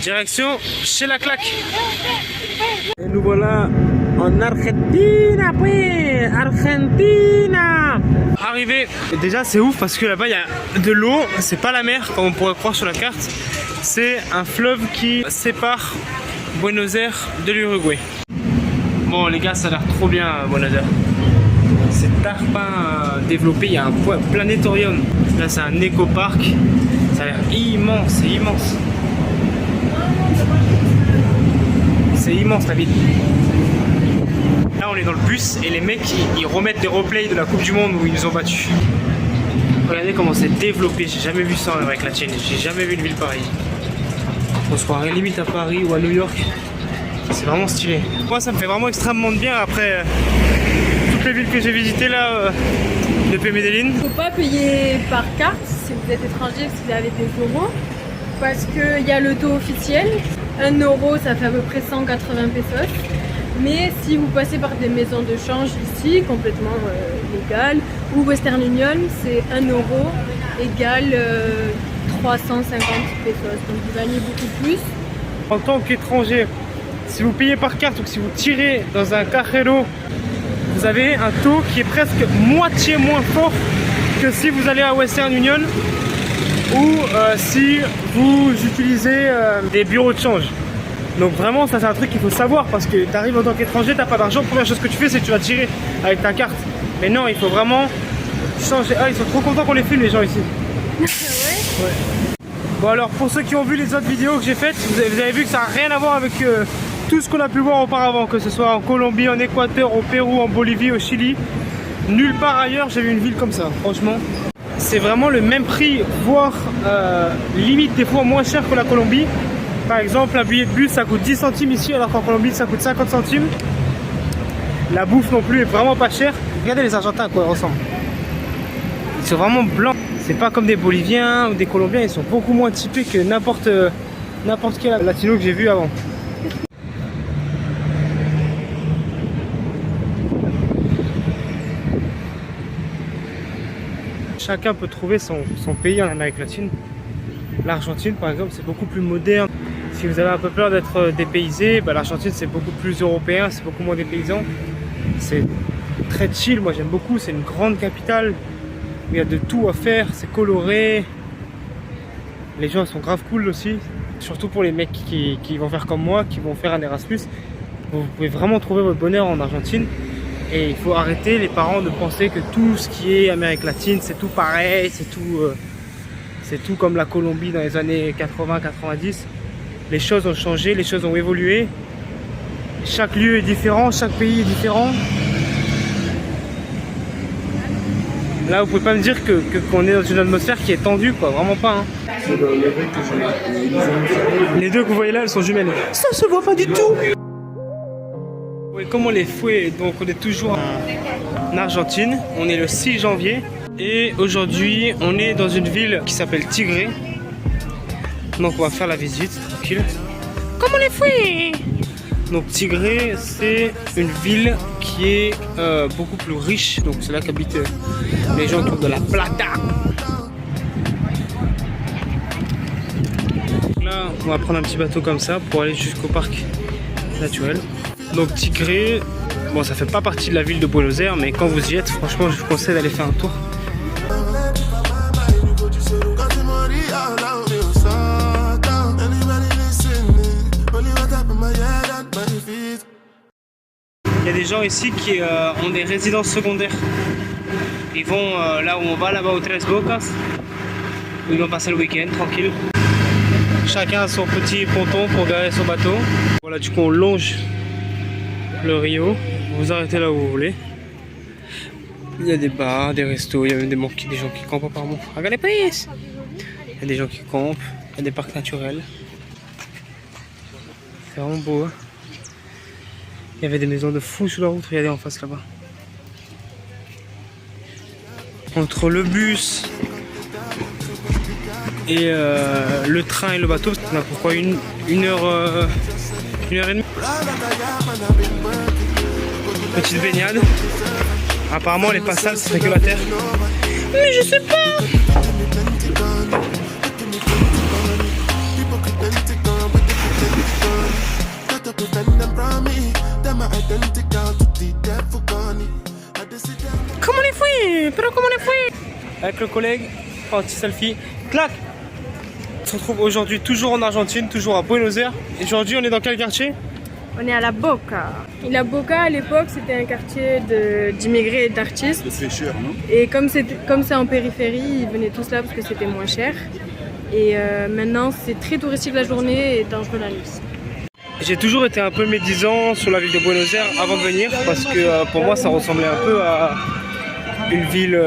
Direction chez la claque. Et nous voilà en Argentina, puis Argentina. Arrivé. Et déjà c'est ouf parce que là-bas il y a de l'eau. C'est pas la mer comme on pourrait croire sur la carte. C'est un fleuve qui sépare Buenos Aires de l'Uruguay. Bon les gars, ça a l'air trop bien Buenos Aires. C'est tarpin développé, il y a un planétorium. Là c'est un éco-parc. Ça a l'air immense, c'est immense. C'est immense la ville. Là on est dans le bus et les mecs ils remettent des replays de la Coupe du Monde où ils nous ont battus. Regardez comment c'est développé, j'ai jamais vu ça en Amérique latine, j'ai jamais vu une ville pareille. On se croirait limite à Paris ou à New York. C'est vraiment stylé. Moi ça me fait vraiment extrêmement de bien après toutes les villes que j'ai visitées là depuis Medellin. Il ne faut pas payer par carte si vous êtes étranger, si vous avez des euros. Parce qu'il y a le taux officiel. 1 euro ça fait à peu près 180 pesos. Mais si vous passez par des maisons de change ici, complètement légales, ou Western Union, c'est 1 euro égale 350 pesos. Donc vous gagnez beaucoup plus. En tant qu'étranger, si vous payez par carte ou si vous tirez dans un cajero, vous avez un taux qui est presque moitié moins fort que si vous allez à Western Union ou si vous utilisez des bureaux de change. Donc vraiment ça c'est un truc qu'il faut savoir parce que tu arrives en tant qu'étranger, t'as pas d'argent, première chose que tu fais c'est que tu vas tirer avec ta carte. Mais non, il faut vraiment changer. Ah, ils sont trop contents qu'on les filme les gens ici. Ouais. Bon alors pour ceux qui ont vu les autres vidéos que j'ai faites, vous avez vu que ça n'a rien à voir avec tout ce qu'on a pu voir auparavant, que ce soit en Colombie, en Équateur, au Pérou, en Bolivie, au Chili. Nulle part ailleurs j'ai vu une ville comme ça, franchement. C'est vraiment le même prix, voire limite des fois moins cher que la Colombie. Par exemple, un billet de bus ça coûte 10 centimes ici, alors qu'en Colombie ça coûte 50 centimes. La bouffe non plus est vraiment pas chère. Regardez les Argentins à quoi ils ressemblent. Ils sont vraiment blancs. C'est pas comme des Boliviens ou des Colombiens, ils sont beaucoup moins typés que n'importe quel latino que j'ai vu avant. Chacun peut trouver son pays en Amérique latine. L'Argentine par exemple c'est beaucoup plus moderne. Si vous avez un peu peur d'être dépaysé, bah, l'Argentine c'est beaucoup plus européen, c'est beaucoup moins dépaysant. C'est très chill, moi j'aime beaucoup, c'est une grande capitale où il y a de tout à faire, c'est coloré. Les gens sont grave cool aussi, surtout pour les mecs qui vont faire comme moi, qui vont faire un Erasmus. Vous pouvez vraiment trouver votre bonheur en Argentine. Et il faut arrêter les parents de penser que tout ce qui est Amérique latine c'est tout pareil, c'est tout comme la Colombie dans les années 80-90. Les choses ont changé, les choses ont évolué. Chaque lieu est différent, chaque pays est différent. Là, vous pouvez pas me dire qu'on est dans une atmosphère qui est tendue, quoi. Vraiment pas. Hein. Les deux que vous voyez là, elles sont jumelles. Ça se voit pas du tout. Oui, comme on les fouet, donc on est toujours en Argentine. On est le 6 janvier. Et aujourd'hui, on est dans une ville qui s'appelle Tigre. Donc on va faire la visite, tranquille. Comme on les fouet. Donc Tigre, c'est une ville qui est beaucoup plus riche. Donc c'est là qu'habitent les gens qui ont de la plata. Là, on va prendre un petit bateau comme ça pour aller jusqu'au parc naturel. Donc Tigre, bon ça fait pas partie de la ville de Buenos Aires, mais quand vous y êtes, franchement je vous conseille d'aller faire un tour. Il y a des gens ici qui ont des résidences secondaires. Ils vont là où on va, là-bas au Tres Bocas, où ils vont passer le week-end tranquille. Chacun a son petit ponton pour garer son bateau. Voilà, du coup on longe le Rio. Vous arrêtez là où vous voulez. Il y a des bars, des restos, il y a même des gens qui campent apparemment. Regardez pas, il y a des gens qui campent, il y a des parcs naturels. C'est vraiment beau. Hein. Il y avait des maisons de fous sur la route, regardez en face là-bas. Entre le bus et le train et le bateau, on a pourquoi une heure et demie. Petite baignade. Apparemment les passages ça fait que la terre. Mais je sais pas. avec le collègue, un petit selfie, clac. On se retrouve aujourd'hui toujours en Argentine, toujours à Buenos Aires. Aujourd'hui on est dans quel quartier? On est à La Boca. Et La Boca, à l'époque, c'était un quartier d'immigrés et d'artistes. C'est cher, non? Et comme c'est en périphérie, ils venaient tous là parce que c'était moins cher. Et maintenant, c'est très touristique la journée et dangereux la nuit. J'ai toujours été un peu médisant sur la ville de Buenos Aires avant de venir parce que pour moi ça ressemblait un peu à une ville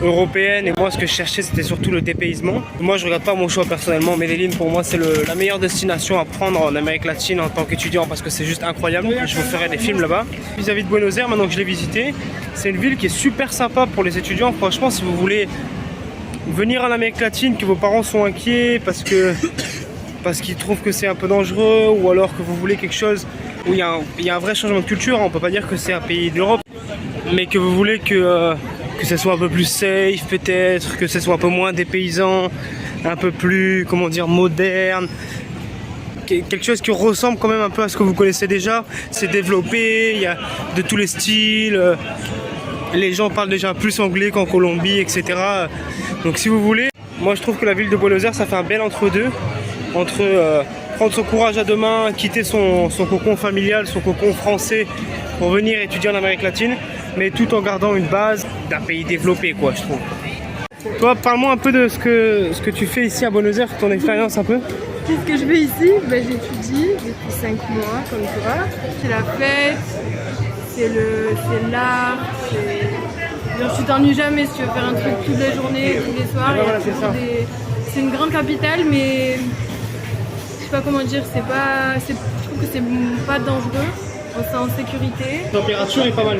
européenne et moi ce que je cherchais c'était surtout le dépaysement. Moi je regarde pas mon choix personnellement, Medellín pour moi c'est la meilleure destination à prendre en Amérique latine en tant qu'étudiant parce que c'est juste incroyable. Je vous ferai des films là-bas. Vis-à-vis de Buenos Aires, maintenant que je l'ai visité, c'est une ville qui est super sympa pour les étudiants. Franchement si vous voulez venir en Amérique latine, que vos parents sont inquiets parce qu'ils trouvent que c'est un peu dangereux ou alors que vous voulez quelque chose où il y a un vrai changement de culture, on peut pas dire que c'est un pays d'Europe, mais que vous voulez que ce soit un peu plus safe peut-être, que ce soit un peu moins dépaysant, un peu plus, comment dire, moderne, quelque chose qui ressemble quand même un peu à ce que vous connaissez déjà. C'est développé, il y a de tous les styles, les gens parlent déjà plus anglais qu'en Colombie, etc. Donc si vous voulez, moi je trouve que la ville de Buenos Aires ça fait un bel entre-deux, entre prendre son courage à deux mains, quitter son cocon familial, son cocon français pour venir étudier en Amérique latine, mais tout en gardant une base d'un pays développé, quoi, je trouve. Toi, parle-moi un peu de ce que tu fais ici à Buenos Aires, ton expérience un peu. Qu'est-ce que je fais ici? J'étudie depuis 5 mois, comme toi. C'est la fête, c'est l'art, genre, tu t'ennuies jamais si tu veux faire un truc toutes les journées, tous les soirs. Voilà, c'est une grande capitale, mais je sais pas comment dire, je trouve que c'est pas dangereux, on est en sécurité. La température est pas mal.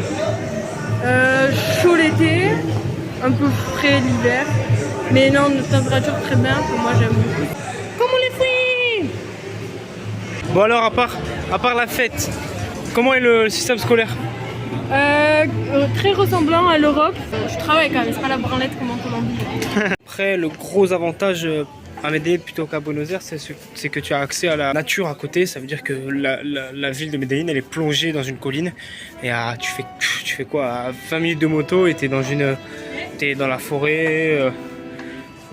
Chaud l'été, un peu frais l'hiver, mais non, une température très bien, que moi j'aime beaucoup. Comment les fruits? Bon alors, à part la fête, comment est le système scolaire? Très ressemblant à l'Europe. Je travaille quand même, c'est pas la branlette comme en Colombie. Après, le gros avantage à Medellín plutôt qu'à Buenos Aires, c'est que tu as accès à la nature à côté. Ça veut dire que la ville de Medellín, elle est plongée dans une colline. Et tu fais quoi? À 20 minutes de moto et t'es dans la forêt.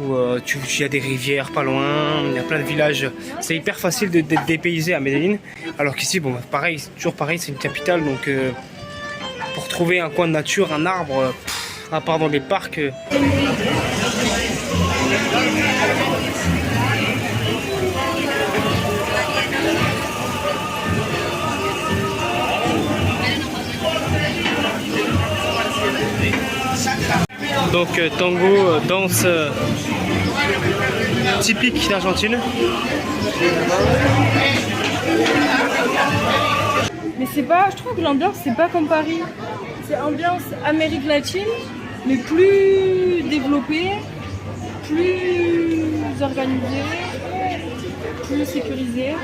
Où il y a des rivières pas loin, il y a plein de villages. C'est hyper facile d'être dépaysé à Medellín. Alors qu'ici, bon, pareil, toujours pareil, c'est une capitale. Donc pour trouver un coin de nature, un arbre, à part dans des parcs. Donc tango, danse typique d'Argentine. Mais je trouve que l'ambiance c'est pas comme Paris. C'est ambiance Amérique latine, mais plus développée, plus organisée, plus sécurisée.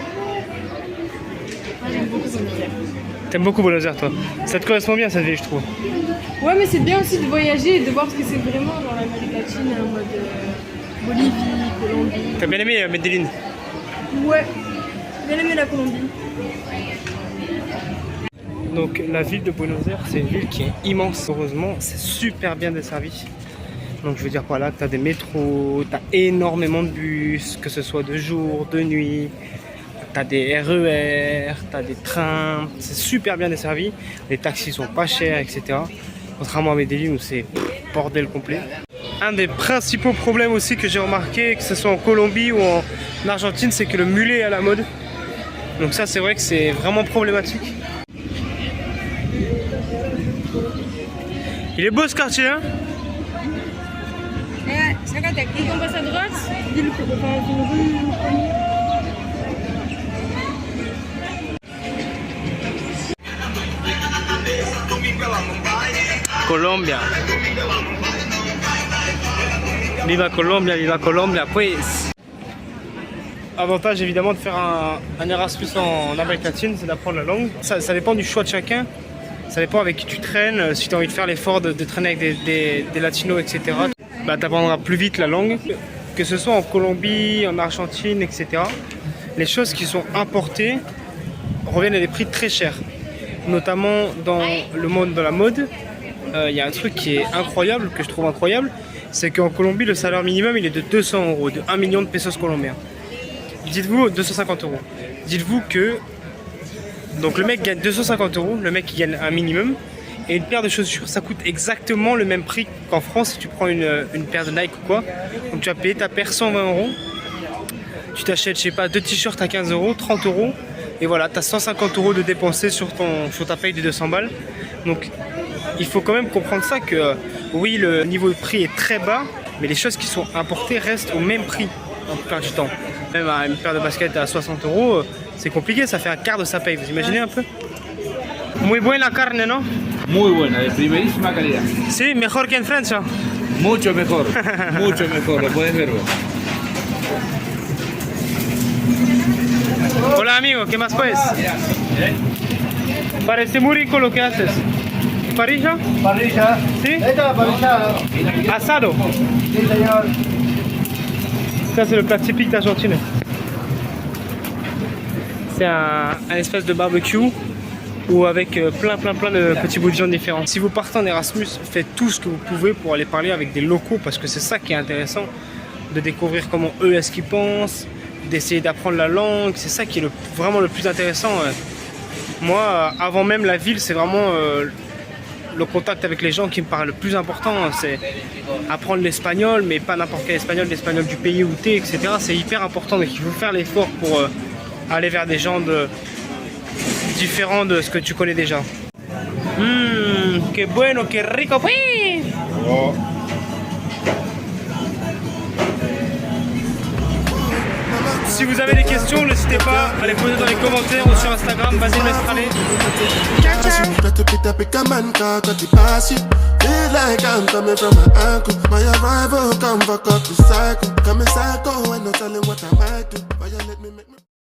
Moi j'aime beaucoup Buenos Aires. T'aimes beaucoup Buenos Aires toi? Ça te correspond bien cette ville je trouve. Ouais mais c'est bien aussi de voyager et de voir ce que c'est vraiment dans l'Amérique latine en mode Bolivie, Colombie. T'as bien aimé Medellín? Ouais, j'ai bien aimé la Colombie. Donc la ville de Buenos Aires c'est une ville qui est immense, heureusement c'est super bien desservi. Donc je veux dire par là, t'as des métros, t'as énormément de bus, que ce soit de jour, de nuit. T'as des RER, t'as des trains, c'est super bien desservi. Les taxis sont pas chers, etc. Contrairement à Medellín où c'est bordel complet. Un des principaux problèmes aussi que j'ai remarqué, que ce soit en Colombie ou en Argentine, c'est que le mulet est à la mode. Donc ça c'est vrai que c'est vraiment problématique. Il est beau ce quartier hein? Quand on passe à droite, ville une rue connue. Colombia. Viva Colombia, pues. Avantage évidemment de faire un Erasmus en Amérique latine, c'est d'apprendre la langue. Ça dépend du choix de chacun. Ça dépend avec qui tu traînes. Si tu as envie de faire l'effort de traîner avec des latinos, etc., bah, tu apprendras plus vite la langue. Que ce soit en Colombie, en Argentine, etc., les choses qui sont importées reviennent à des prix très chers. Notamment dans le monde de la mode. il y a un truc qui est incroyable, que je trouve incroyable, c'est qu'en Colombie, le salaire minimum, il est de 200 euros, de 1 million de pesos colombiens. Dites-vous, 250 euros. Dites-vous que donc le mec gagne 250 euros, le mec il gagne un minimum, et une paire de chaussures, ça coûte exactement le même prix qu'en France si tu prends une paire de Nike ou quoi. Donc tu vas payer ta paire 120 euros, tu t'achètes, je sais pas, 2 t-shirts à 15 euros, 30 euros, et voilà, tu as 150 euros de dépensés sur ta paye de 200 balles. Donc il faut quand même comprendre ça que oui, le niveau de prix est très bas, mais les choses qui sont importées restent au même prix en plupart du temps. Même une paire de baskets à 60 euros, c'est compliqué, ça fait un quart de sa paye, vous imaginez un peu? Muy buena carne, ¿no? Muy buena, de primerísima calidad. Sí, mejor que en Francia. Mucho mejor, lo puedes ver vos. Hola amigo, ¿qué más pues? Parece muy rico lo que haces. ¿Parrilla? Parrilla. ¿Sí? Esta parrilla. Asado. Sí, señor. Ça c'est le plat typique d'Argentine. C'est un espèce de barbecue ou avec plein de petits bouts de viande différents. Si vous partez en Erasmus, faites tout ce que vous pouvez pour aller parler avec des locaux parce que c'est ça qui est intéressant, de découvrir comment eux est-ce qu'ils pensent, d'essayer d'apprendre la langue, c'est ça qui est vraiment le plus intéressant. Moi, avant même la ville, c'est vraiment le contact avec les gens qui me paraît le plus important. C'est apprendre l'espagnol, mais pas n'importe quel espagnol, l'espagnol du pays où tu es, etc. C'est hyper important, donc il faut faire l'effort pour aller vers des gens différents de ce que tu connais déjà. Que bueno, que rico, oui. Oh. Si vous avez des questions, n'hésitez pas à les poser dans les commentaires ou sur Instagram, vas-y Mestrale. Ciao ciao. Got to pick up a man car got the pass it. Feel like I'm coming from my ankle. My arrival come back up the cycle. Come and psycho and no telling what I might do. Violate me, make me